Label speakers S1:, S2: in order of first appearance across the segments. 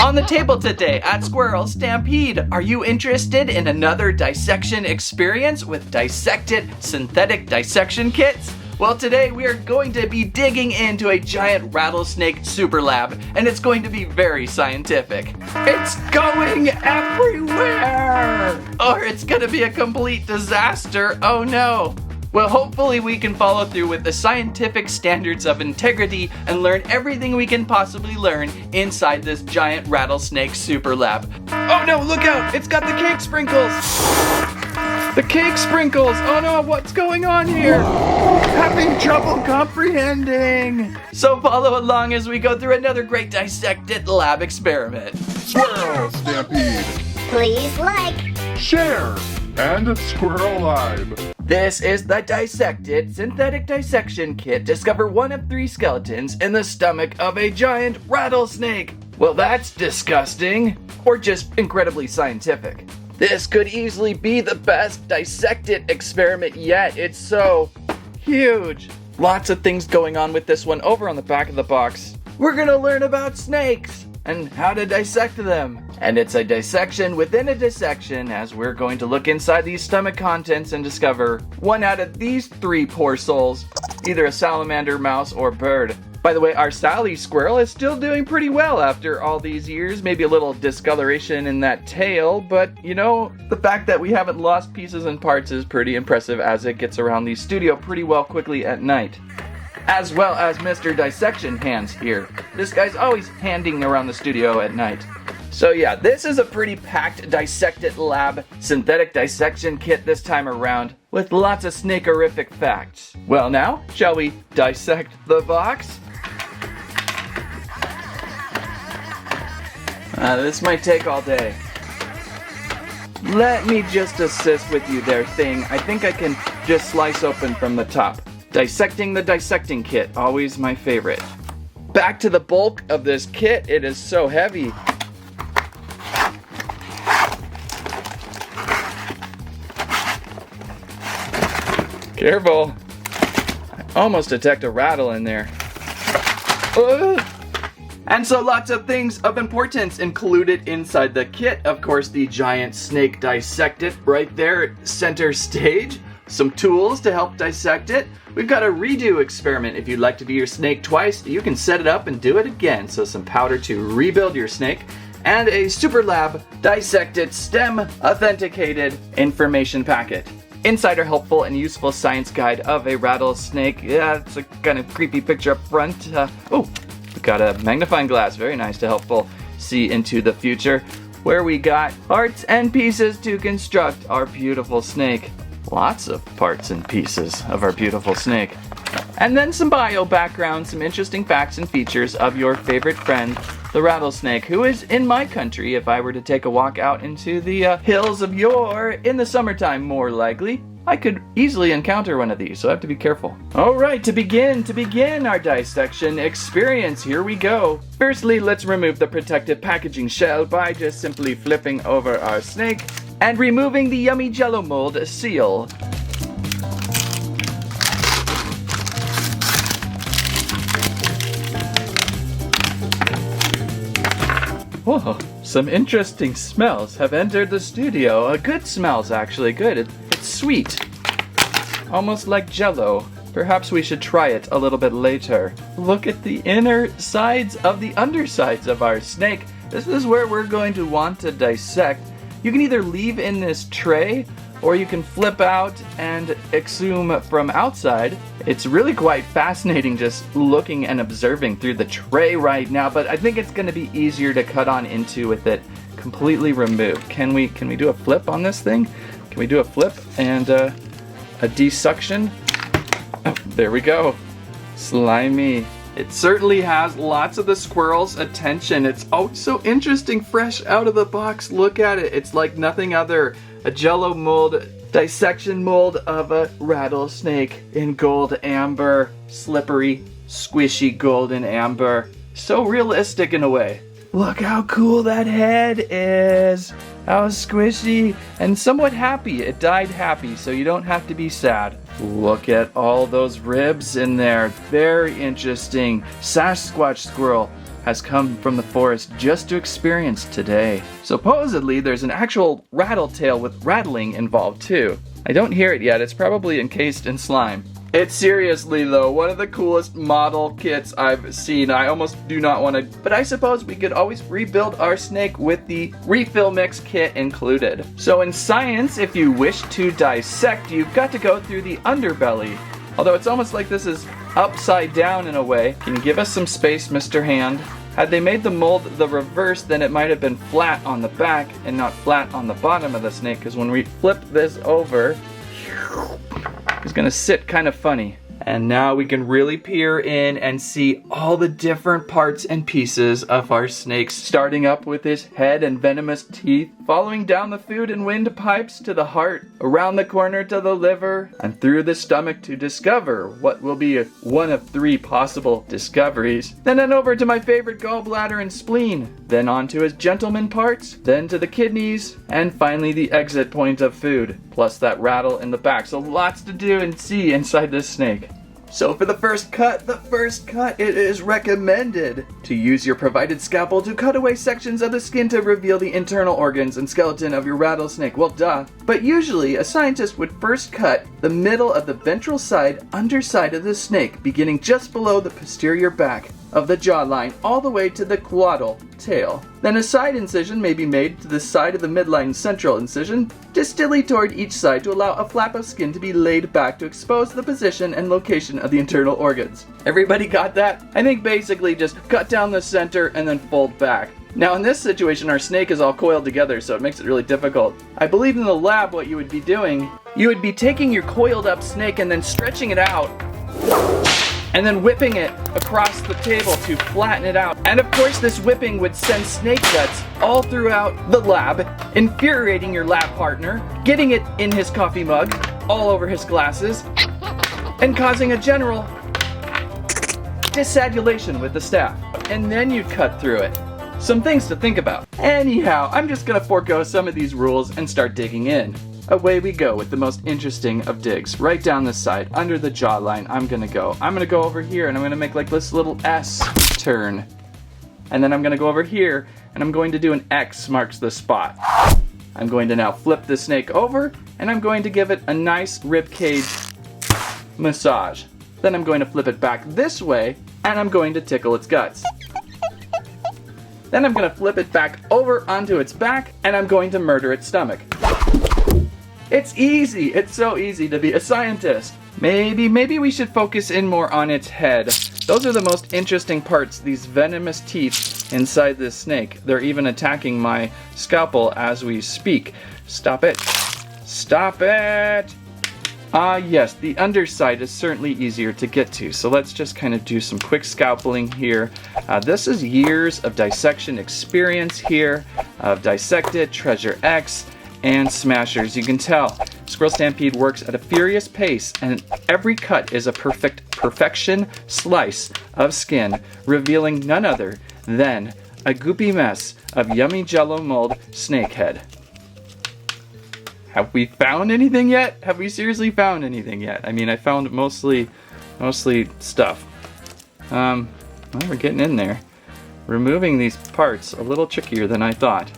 S1: On the table today at Squirrelstampede, are you interested in another dissection experience with Dissect It synthetic dissection kits? Well, today we are going to be digging into a giant rattlesnake super lab, and it's going to be very scientific. It's going everywhere! Or it's gonna be a complete disaster, oh no! Well, hopefully we can follow through with the scientific standards of integrity and learn everything we can possibly learn inside this giant rattlesnake super lab. Oh no, look out! It's got the cake sprinkles! The cake sprinkles! Oh no, what's going on here? Having trouble comprehending! So follow along as we go through another great Dissect It lab experiment.
S2: Squirrelstampede!
S3: Please like,
S2: Share! And Squirrel Lime!
S1: This is the Dissect It synthetic dissection kit. Discover one of 3 skeletons in the stomach of a giant rattlesnake. Well, that's disgusting. Or just incredibly scientific. This could easily be the best Dissect It experiment yet. It's so huge. Lots of things going on with this one. Over on the back of the box, we're gonna learn about snakes and how to dissect them. And it's a dissection within a dissection, as we're going to look inside these stomach contents and discover one out of these 3 poor souls, either a salamander, mouse, or bird. By the way, our Sally squirrel is still doing pretty well after all these years. Maybe a little discoloration in that tail, but you know, the fact that we haven't lost pieces and parts is pretty impressive as it gets around the studio pretty well quickly at night. As well as Mr. Dissection Hands here. This guy's always handing around the studio at night. So yeah, this is a pretty packed Dissect It Lab synthetic dissection kit this time around, with lots of snake-orific facts. Well now, shall we dissect the box? This might take all day. Let me just assist with you there, thing. I think I can just slice open from the top. Dissecting the dissecting kit, always my favorite. Back to the bulk of this kit, it is so heavy. Careful. I almost detect a rattle in there. Ugh. And so lots of things of importance included inside the kit. Of course, the giant snake dissected right there center stage. Some tools to help dissect it. We've got a redo experiment. If you'd like to do your snake twice, you can set it up and do it again. So some powder to rebuild your snake. And a Super Lab Dissect It STEM authenticated information packet. Inside our helpful and useful science guide of a rattlesnake. Yeah, it's a kind of creepy picture up front. Oh, we've got a magnifying glass. Very nice to helpful see into the future. Where we got parts and pieces to construct our beautiful snake. Lots of parts and pieces of our beautiful snake. And then some bio background, some interesting facts and features of your favorite friend, the rattlesnake, who is in my country if I were to take a walk out into the hills of yore in the summertime, more likely. I could easily encounter one of these, so I have to be careful. All right, to begin our dissection experience, here we go. Firstly, let's remove the protective packaging shell by just simply flipping over our snake and removing the yummy jello mold seal. Whoa, some interesting smells have entered the studio. Good smells, actually. Good. It's sweet. Almost like jello. Perhaps we should try it a little bit later. Look at the inner sides of the undersides of our snake. This is where we're going to want to dissect. You can either leave in this tray, or you can flip out and exhume from outside. It's really quite fascinating just looking and observing through the tray right now, but I think it's going to be easier to cut on into with it completely removed. Can we do a flip on this thing? Can we do a flip and a desuction? Oh, there we go. Slimy. It certainly has lots of the squirrel's attention. It's oh so interesting, fresh out of the box. Look at it. It's like nothing other. A jello mold, dissection mold of a rattlesnake in gold amber. Slippery, squishy golden amber. So realistic in a way. Look how cool that head is. How squishy and somewhat happy. It died happy, so you don't have to be sad. Look at all those ribs in there. Very interesting. Sasquatch squirrel. has come from the forest just to experience today. Supposedly, there's an actual rattle tail with rattling involved too. I don't hear it yet, it's probably encased in slime. It's seriously though, one of the coolest model kits I've seen. I almost do not want to, but I suppose we could always rebuild our snake with the refill mix kit included. So in science, if you wish to dissect, you've got to go through the underbelly. Although it's almost like this is upside down in a way. Can you give us some space, Mr. Hand? Had they made the mold the reverse, then it might have been flat on the back and not flat on the bottom of the snake, because when we flip this over, it's gonna sit kind of funny. And now we can really peer in and see all the different parts and pieces of our snake, starting up with his head and venomous teeth, following down the food and windpipes to the heart, around the corner to the liver, and through the stomach to discover what will be one of 3 possible discoveries. Then on over to my favorite gallbladder and spleen, then on to his gentleman parts, then to the kidneys, and finally the exit point of food, plus that rattle in the back. So lots to do and see inside this snake. So for the first cut, it is recommended to use your provided scalpel to cut away sections of the skin to reveal the internal organs and skeleton of your rattlesnake. Well, duh. But usually, a scientist would first cut the middle of the ventral side, underside of the snake, beginning just below the posterior back of the jawline all the way to the caudal tail. Then a side incision may be made to the side of the midline central incision, distally toward each side to allow a flap of skin to be laid back to expose the position and location of the internal organs. Everybody got that? I think basically just cut down the center and then fold back. Now in this situation our snake is all coiled together, so it makes it really difficult. I believe in the lab what you would be doing, you would be taking your coiled up snake and then stretching it out and then whipping it across the table to flatten it out. And of course this whipping would send snake guts all throughout the lab, infuriating your lab partner, getting it in his coffee mug, all over his glasses, and causing a general dissadulation with the staff. And then you'd cut through it. Some things to think about. Anyhow, I'm just gonna forego some of these rules and start digging in. Away we go with the most interesting of digs. Right down the side, under the jawline, I'm gonna go over here and I'm gonna make like this little S turn. And then I'm gonna go over here and I'm going to do an X marks the spot. I'm going to now flip the snake over and I'm going to give it a nice rib cage massage. Then I'm going to flip it back this way and I'm going to tickle its guts. Then I'm going to flip it back over onto its back and I'm going to murder its stomach. It's easy. It's so easy to be a scientist. Maybe we should focus in more on its head. Those are the most interesting parts, these venomous teeth inside this snake. They're even attacking my scalpel as we speak. Stop it. Stop it! Ah yes, the underside is certainly easier to get to, so let's just kind of do some quick scalpeling here. This is years of dissection experience here, of Dissect It, Treasure X, and Smashers. You can tell Squirrelstampede works at a furious pace, and every cut is a perfection slice of skin, revealing none other than a goopy mess of yummy jello mold snake head. Have we found anything yet? Have we seriously found anything yet? I mean, I found mostly stuff. Well, we're getting in there. Removing these parts a little trickier than I thought.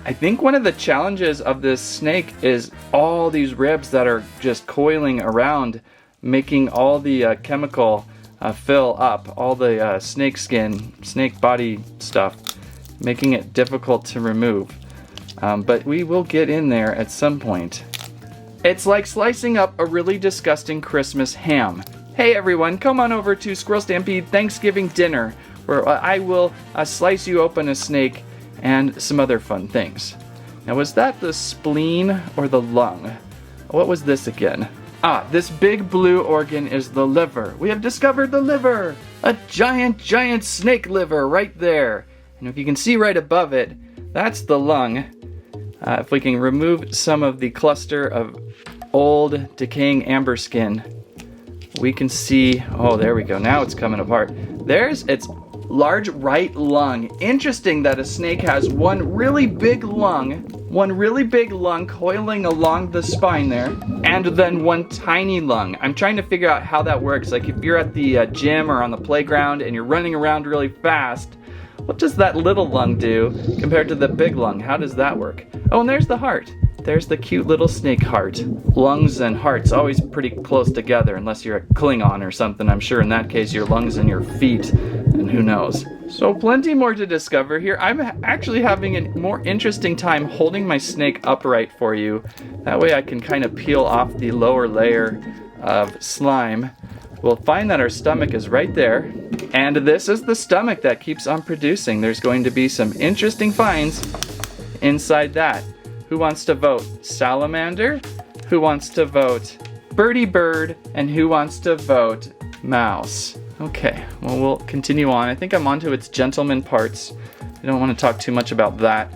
S1: I think one of the challenges of this snake is all these ribs that are just coiling around, making all the chemical fill up, all the snake skin, snake body stuff, making it difficult to remove. But we will get in there at some point. It's like slicing up a really disgusting Christmas ham. Hey everyone, come on over to Squirrelstampede Thanksgiving dinner, where I will slice you open a snake and some other fun things. Now was that the spleen or the lung? What was this again? Ah, this big blue organ is the liver. We have discovered the liver! A giant snake liver right there. And if you can see right above it, that's the lung. If we can remove some of the cluster of old decaying amber skin, we can see, oh there we go, now it's coming apart. There's its large right lung. Interesting that a snake has one really big lung one really big lung coiling along the spine there, and then one tiny lung. I'm trying to figure out how that works. Like if you're at the gym or on the playground and you're running around really fast, what does that little lung do compared to the big lung? How does that work? Oh, and there's the heart. There's the cute little snake heart. Lungs and hearts always pretty close together unless you're a Klingon or something. I'm sure in that case your lungs and your feet, and who knows. So plenty more to discover here. I'm actually having a more interesting time holding my snake upright for you. That way I can kind of peel off the lower layer of slime. We'll find that our stomach is right there. And this is the stomach that keeps on producing. There's going to be some interesting finds inside that. Who wants to vote? Salamander? Who wants to vote birdie bird? And who wants to vote mouse? Okay, well, we'll continue on. I think I'm onto its gentleman parts. I don't want to talk too much about that.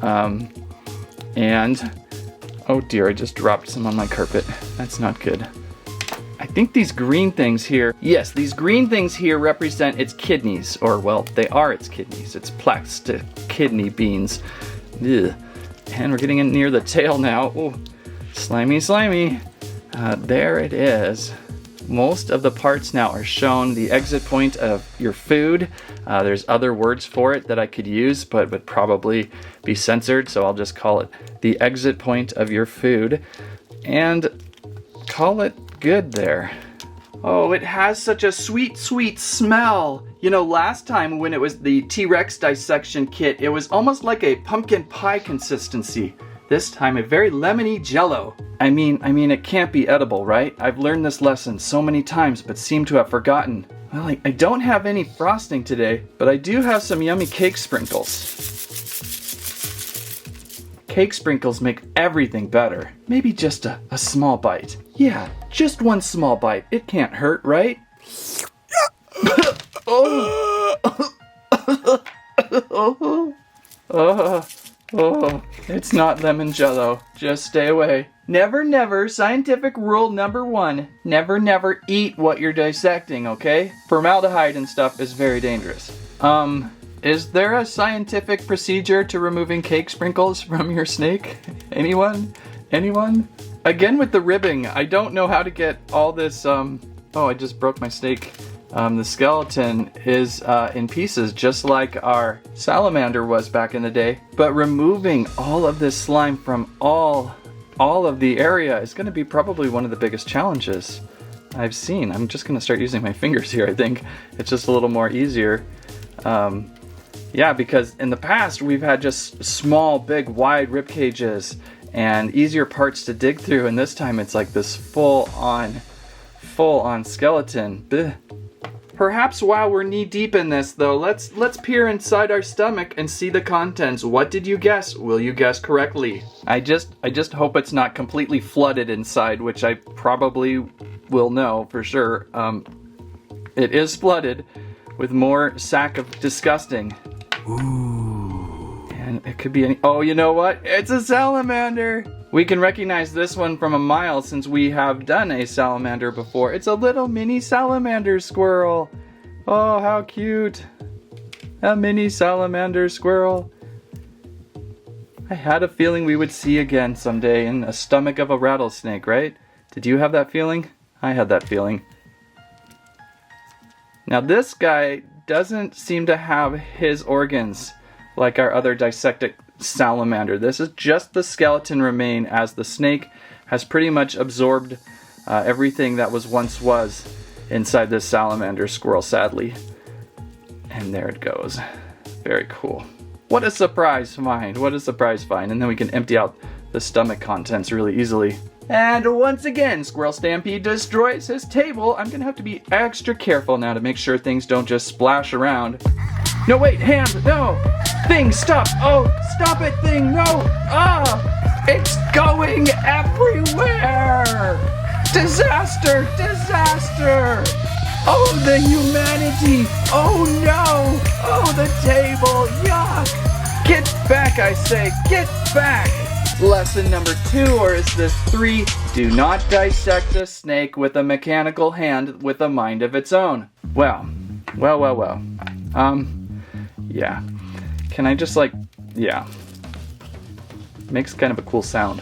S1: And, oh dear, I just dropped some on my carpet. That's not good. I think these green things here, yes, these green things here represent its kidneys, or well, they are its kidneys. It's plastic kidney beans. Ugh. And we're getting in near the tail now. Oh, slimy, slimy. There it is. Most of the parts now are shown. The exit point of your food. There's other words for it that I could use, but would probably be censored, so I'll just call it the exit point of your food. And call it good there. Oh, it has such a sweet, sweet smell. You know, last time when it was the T-Rex dissection kit, it was almost like a pumpkin pie consistency. This time, a very lemony jello. I mean, it can't be edible, right? I've learned this lesson so many times, but seem to have forgotten. Well, I don't have any frosting today, but I do have some yummy cake sprinkles. Cake sprinkles make everything better. Maybe just a small bite. Yeah, just one small bite. It can't hurt, right? Oh, it's not lemon jello. Just stay away. Never, never, scientific rule number 1. Never, never eat what you're dissecting, okay? Formaldehyde and stuff is very dangerous. Is there a scientific procedure to removing cake sprinkles from your snake? Anyone? Anyone? Again with the ribbing, I don't know how to get all this, oh, I just broke my snake. The skeleton is in pieces, just like our salamander was back in the day. But removing all of this slime from all of the area is going to be probably one of the biggest challenges I've seen. I'm just going to start using my fingers here, I think. It's just a little more easier. Yeah, because in the past we've had just small, big, wide rib cages and easier parts to dig through, and this time it's like this full-on skeleton. Blech. Perhaps while we're knee-deep in this, though, let's peer inside our stomach and see the contents. What did you guess? Will you guess correctly? I just hope it's not completely flooded inside, which I probably will know for sure. It is flooded with more sack of disgusting. Ooh. And it could be any... Oh, you know what? It's a salamander! We can recognize this one from a mile since we have done a salamander before. It's a little mini salamander squirrel. Oh, how cute. A mini salamander squirrel. I had a feeling we would see again someday in the stomach of a rattlesnake, right? Did you have that feeling? I had that feeling. Now this guy doesn't seem to have his organs like our other dissected salamander. This is just the skeleton remain, as the snake has pretty much absorbed everything that was inside this salamander squirrel, sadly. And there it goes. Very cool. What a surprise find. What a surprise find. And then we can empty out the stomach contents really easily. And once again, Squirrelstampede destroys his table. I'm gonna have to be extra careful now to make sure things don't just splash around. No, wait, hand, no! Thing, stop! Oh, stop it, thing, no! Ah! It's going everywhere! Disaster! Disaster! Oh, the humanity! Oh no! Oh, the table! Yuck! Get back, I say! Get back! Lesson number 2, or is this 3? Do not dissect a snake with a mechanical hand with a mind of its own. Well. Yeah. Can I just yeah. It makes kind of a cool sound.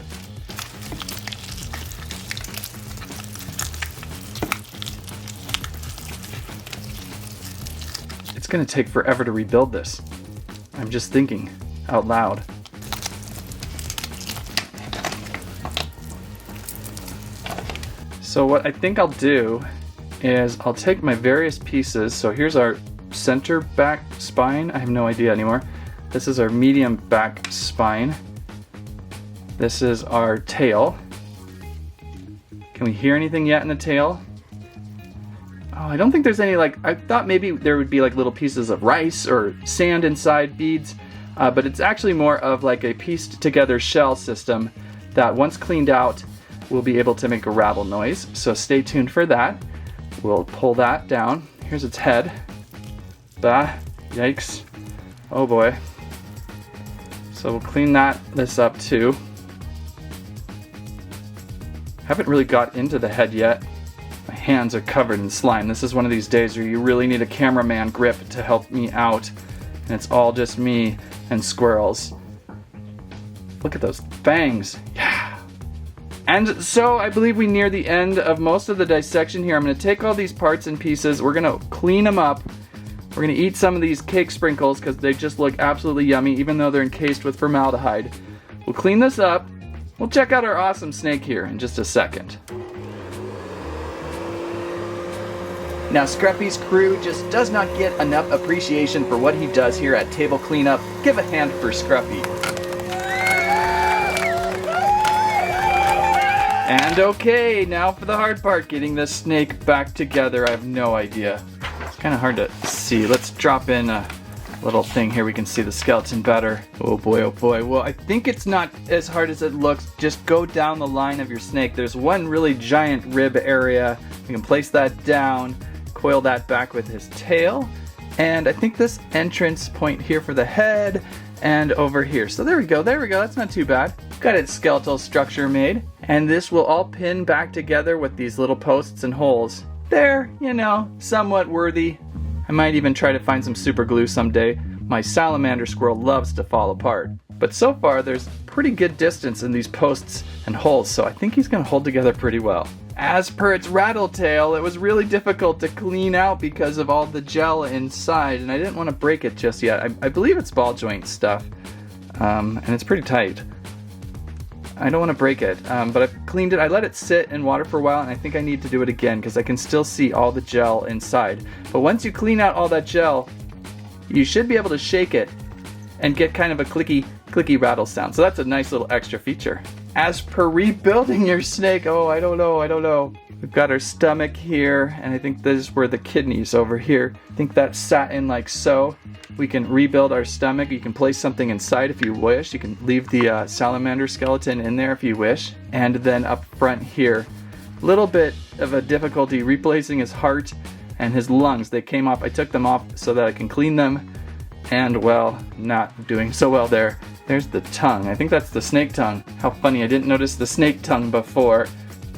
S1: It's gonna take forever to rebuild this. I'm just thinking out loud. So what I think I'll do is I'll take my various pieces. So here's our center back spine. I have no idea anymore. This is our medium back spine. This is our tail. Can we hear anything yet in the tail? Oh, I don't think there's any, like, I thought maybe there would be like little pieces of rice or sand inside, beads, but it's actually more of like a pieced together shell system that once cleaned out we'll be able to make a rattle noise. So stay tuned for that. We'll pull that down. Here's its head. Bah, yikes. Oh boy. So we'll clean this up too. Haven't really got into the head yet. My hands are covered in slime. This is one of these days where you really need a cameraman grip to help me out. And it's all just me and squirrels. Look at those fangs. Yeah. And so I believe we near the end of most of the dissection here. I'm going to take all these parts and pieces. We're going to clean them up. We're going to eat some of these cake sprinkles because they just look absolutely yummy even though they're encased with formaldehyde. We'll clean this up. We'll check out our awesome snake here in just a second. Now Scruffy's crew just does not get enough appreciation for what he does here at Table Cleanup. Give a hand for Scruffy. And okay, now for the hard part, getting this snake back together. I have no idea. It's kind of hard to see. Let's drop in a little thing here. We can see the skeleton better. Oh boy, oh boy. Well, I think it's not as hard as it looks. Just go down the line of your snake. There's one really giant rib area. You can place that down, coil that back with his tail. And I think this entrance point here for the head and over here. So there we go, that's not too bad. Got its skeletal structure made. And this will all pin back together with these little posts and holes. They're, you know, somewhat worthy. I might even try to find some super glue someday. My salamander squirrel loves to fall apart. But so far there's pretty good distance in these posts and holes, so I think he's gonna hold together pretty well. As per its rattle tail, it was really difficult to clean out because of all the gel inside, and I didn't want to break it just yet. I believe it's ball joint stuff, and it's pretty tight. I don't want to break it, but I've cleaned it. I let it sit in water for a while, and I think I need to do it again because I can still see all the gel inside. But once you clean out all that gel, you should be able to shake it and get kind of a clicky rattle sound. So that's a nice little extra feature. As per rebuilding your snake, oh, I don't know. We've got our stomach here, and I think this were the kidneys over here. I think that sat in like so. We can rebuild our stomach. You can place something inside if you wish. You can leave the salamander skeleton in there if you wish. And then up front here, a little bit of a difficulty replacing his heart and his lungs. They came off. I took them off so that I can clean them. And well, not doing so well there. There's the tongue. I think that's the snake tongue. How funny, I didn't notice the snake tongue before.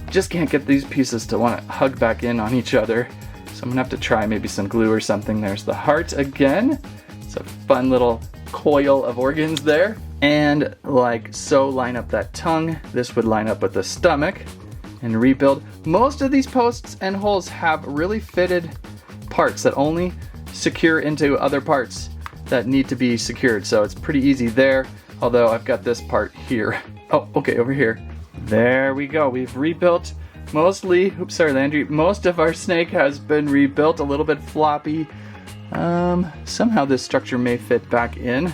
S1: Just can't get these pieces to want to hug back in on each other. So I'm gonna have to try maybe some glue or something. There's the heart again. It's a fun little coil of organs there. And like so, line up that tongue. This would line up with the stomach and rebuild. Most of these posts and holes have really fitted parts that only secure into other parts that need to be secured. So it's pretty easy there. Although I've got this part here. Oh, okay, over here. There we go. We've rebuilt mostly, oops, sorry, Landry. Most of our snake has been rebuilt, a little bit floppy. Somehow this structure may fit back in.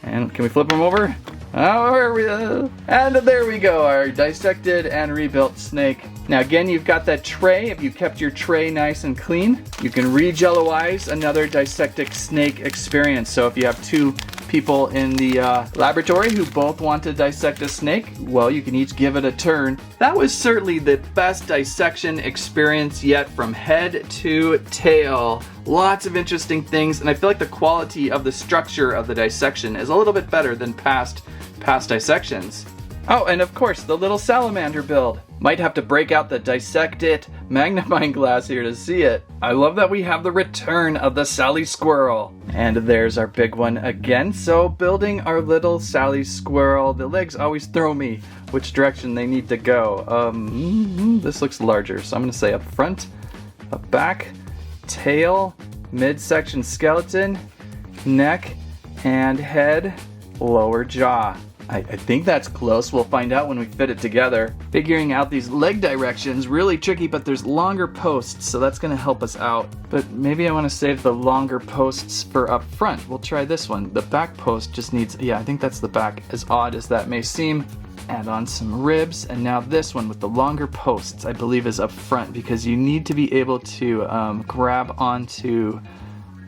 S1: And can we flip them over? Oh, and there we go, our dissected and rebuilt snake. Now again, you've got that tray. If you kept your tray nice and clean, you can re-jelloize another Dissecting Snake experience. So if you have two people in the laboratory who both want to dissect a snake, well, you can each give it a turn. That was certainly the best dissection experience yet, from head to tail. Lots of interesting things, and I feel like the quality of the structure of the dissection is a little bit better than past dissections. Oh, and of course, the little salamander build. Might have to break out the Dissect It magnifying glass here to see it. I love that we have the return of the Sally Squirrel. And there's our big one again. So building our little Sally Squirrel. The legs always throw me which direction they need to go. This looks larger, so I'm gonna say up front, up back, tail, midsection skeleton, neck, and head, lower jaw. I think that's close. We'll find out when we fit it together. Figuring out these leg directions, really tricky, but there's longer posts, so that's gonna help us out. But maybe I wanna save the longer posts for up front. We'll try this one. The back post just needs, yeah, I think that's the back, as odd as that may seem. Add on some ribs, and now this one with the longer posts, I believe is up front, because you need to be able to grab onto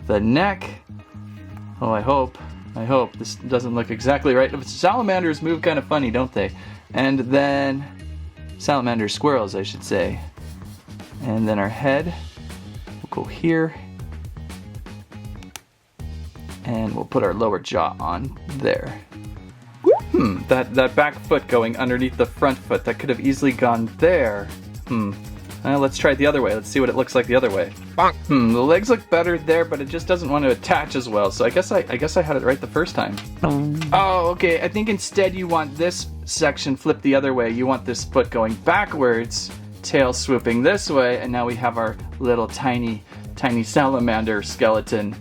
S1: the neck. Oh, I hope. This doesn't look exactly right. Salamanders move kind of funny, don't they? And then salamander squirrels, I should say. And then our head will go here. And we'll put our lower jaw on there. That back foot going underneath the front foot, that could have easily gone there. Let's try it the other way. Let's see what it looks like the other way. Bonk. The legs look better there, but it just doesn't want to attach as well. So I guess I had it right the first time. Oh, okay. I think instead you want this section flipped the other way. You want this foot going backwards, tail swooping this way, and now we have our little tiny salamander skeleton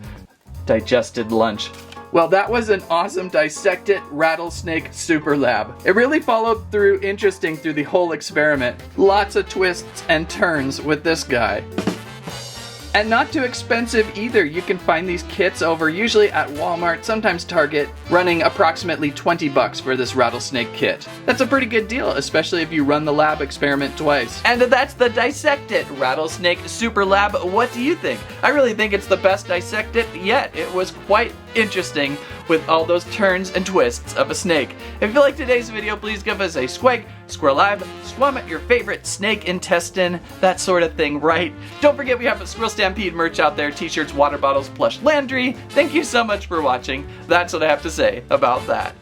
S1: digested lunch. Well, that was an awesome Dissect It Rattlesnake Super Lab. It really followed through interesting through the whole experiment. Lots of twists and turns with this guy. And not too expensive either. You can find these kits over usually at Walmart, sometimes Target, running approximately 20 bucks for this rattlesnake kit. That's a pretty good deal, especially if you run the lab experiment twice. And that's the Dissect It Rattlesnake Super Lab. What do you think? I really think it's the best Dissect It yet. It was quite interesting with all those turns and twists of a snake. If you like today's video, please give us a squig, squirrelive, squammet your favorite snake intestine, that sort of thing, right? Don't forget we have a Squirrelstampede merch out there, t-shirts, water bottles, plush landry. Thank you so much for watching. That's what I have to say about that.